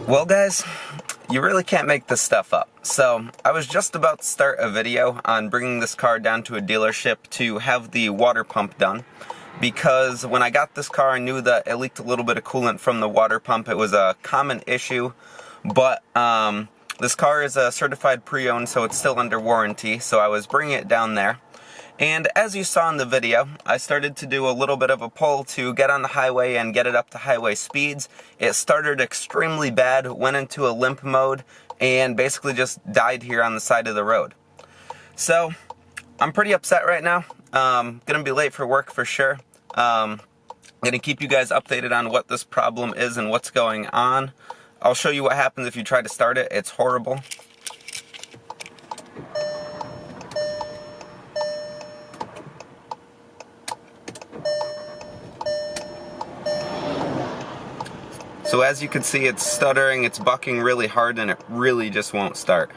Well guys, you really can't make this stuff up. So, I was just about to start a video on bringing this car down to a dealership to have the water pump done. Because when I got this car, I knew that it leaked a little bit of coolant from the water pump. It was a common issue, but this car is a certified pre-owned, so it's still under warranty, so I was bringing it down there. And as you saw in the video, I started to do a little bit of a pull to get on the highway and get it up to highway speeds. It started extremely bad, went into a limp mode, and basically just died here on the side of the road. So, I'm pretty upset right now. Gonna be late for work for sure. Gonna keep you guys updated on what this problem is and what's going on. I'll show you what happens if you try to start it. It's horrible. So as you can see, it's stuttering, it's bucking really hard, and it really just won't start.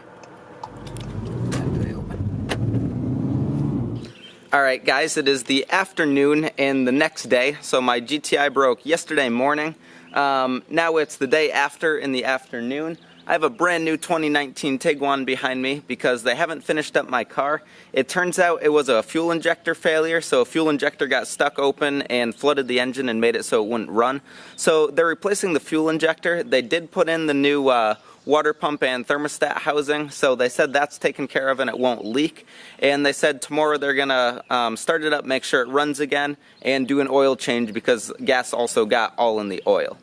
Alright guys, it is the afternoon and the next day, so my GTI broke yesterday morning. Now it's the day after in the afternoon. I have a brand new 2019 Tiguan behind me because they haven't finished up my car. It turns out it was a fuel injector failure, so a fuel injector got stuck open and flooded the engine and made it so it wouldn't run. So they're replacing the fuel injector. They did put in the new water pump and thermostat housing, so they said that's taken care of and it won't leak. And they said tomorrow they're gonna start it up, make sure it runs again, and do an oil change because gas also got all in the oil.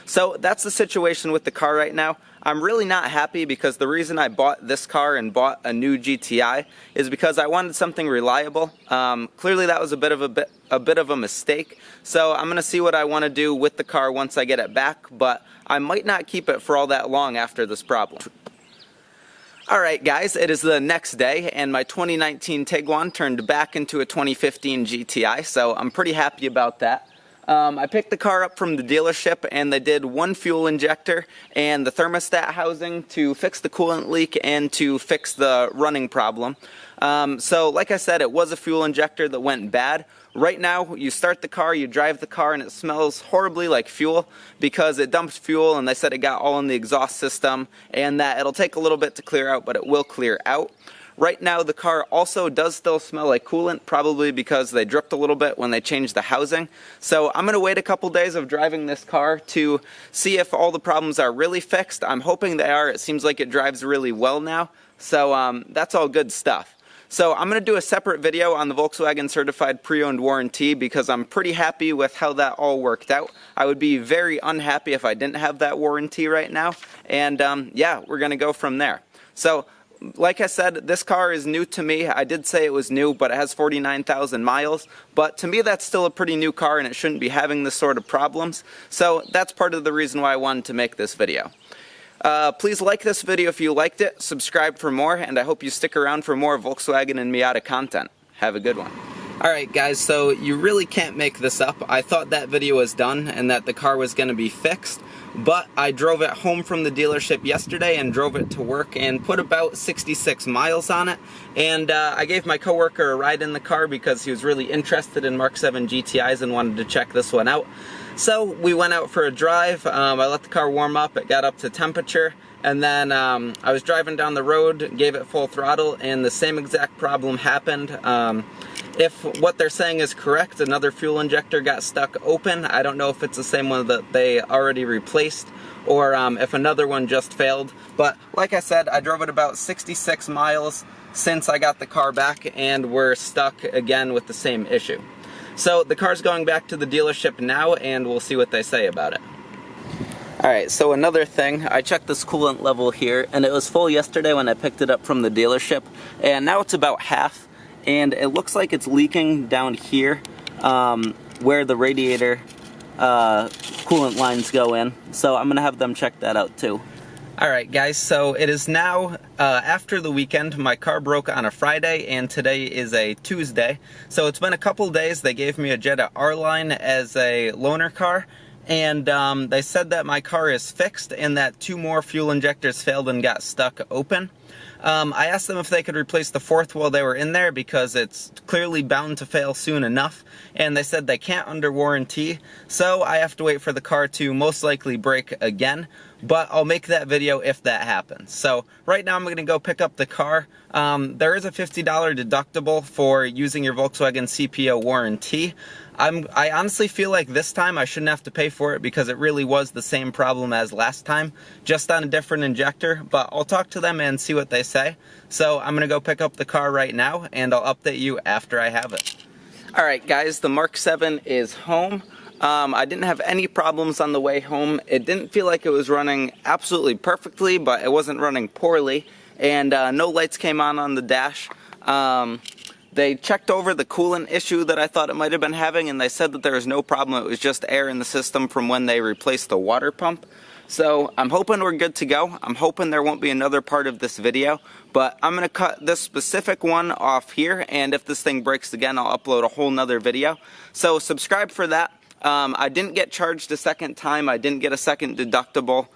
So that's the situation with the car right now. I'm really not happy because the reason I bought this car and bought a new GTI is because I wanted something reliable. Clearly that was a bit of a mistake. So I'm gonna see what I want to do with the car once I get it back, but I might not keep it for all that long after this problem. Alright guys, it is the next day and my 2019 Tiguan turned back into a 2015 GTI, so I'm pretty happy about that. I picked the car up from the dealership and they did one fuel injector and the thermostat housing to fix the coolant leak and to fix the running problem. So like I said, it was a fuel injector that went bad. Right now, you start the car, you drive the car, and it smells horribly like fuel because it dumps fuel and they said it got all in the exhaust system and that it'll take a little bit to clear out, but it will clear out. Right now the car also does still smell like coolant, probably because they dripped a little bit when they changed the housing. So I'm going to wait a couple days of driving this car to see if all the problems are really fixed. I'm hoping they are. It seems like it drives really well now. So that's all good stuff. So I'm going to do a separate video on the Volkswagen Certified Pre-Owned Warranty because I'm pretty happy with how that all worked out. I would be very unhappy if I didn't have that warranty right now. And yeah, we're going to go from there. So like I said, this car is new to me. I did say it was new, but it has 49,000 miles. But to me, that's still a pretty new car, and it shouldn't be having this sort of problems. So that's part of the reason why I wanted to make this video. Please like this video if you liked it, subscribe for more, and I hope you stick around for more Volkswagen and Miata content. Have a good one. Alright guys, so you really can't make this up. I thought that video was done and that the car was going to be fixed, but I drove it home from the dealership yesterday and drove it to work and put about 66 miles on it. And I gave my coworker a ride in the car because he was really interested in MK7 GTIs and wanted to check this one out. So we went out for a drive. I let the car warm up, it got up to temperature, and then I was driving down the road, gave it full throttle, and the same exact problem happened. If what they're saying is correct, another fuel injector got stuck open. I don't know if it's the same one that they already replaced or if another one just failed. But like I said, I drove it about 66 miles since I got the car back and we're stuck again with the same issue. So the car's going back to the dealership now and we'll see what they say about it. Alright, so another thing, I checked this coolant level here and it was full yesterday when I picked it up from the dealership, and now it's about half. And it looks like it's leaking down here where the radiator coolant lines go in. So I'm going to have them check that out too. Alright guys, so it is now after the weekend. My car broke on a Friday and today is a Tuesday. So it's been a couple days. They gave me a Jetta R-Line as a loaner car. And they said that my car is fixed and that 2 more fuel injectors failed and got stuck open. I asked them if they could replace the 4th while they were in there because it's clearly bound to fail soon enough, and they said they can't under warranty, so I have to wait for the car to most likely break again. but I'll make that video if that happens. So right now I'm going to go pick up the car. There is a $50 deductible for using your Volkswagen CPO warranty. I honestly feel like this time I shouldn't have to pay for it because it really was the same problem as last time, just on a different injector, but I'll talk to them and see what they say. So I'm going to go pick up the car right now, and I'll update you after I have it. Alright guys, the Mark 7 is home. I didn't have any problems on the way home. It didn't feel like it was running absolutely perfectly, but it wasn't running poorly, and no lights came on the dash. They checked over the coolant issue that I thought it might have been having, and they said that there was no problem. It was just air in the system from when they replaced the water pump. So I'm hoping we're good to go. I'm hoping there won't be another part of this video, but I'm going to cut this specific one off here, and if this thing breaks again, I'll upload a whole nother video. So subscribe for that. I didn't get charged a second time. I didn't get a second deductible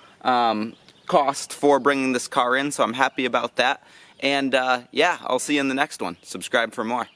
cost for bringing this car in, so I'm happy about that. And yeah, I'll see you in the next one. Subscribe for more.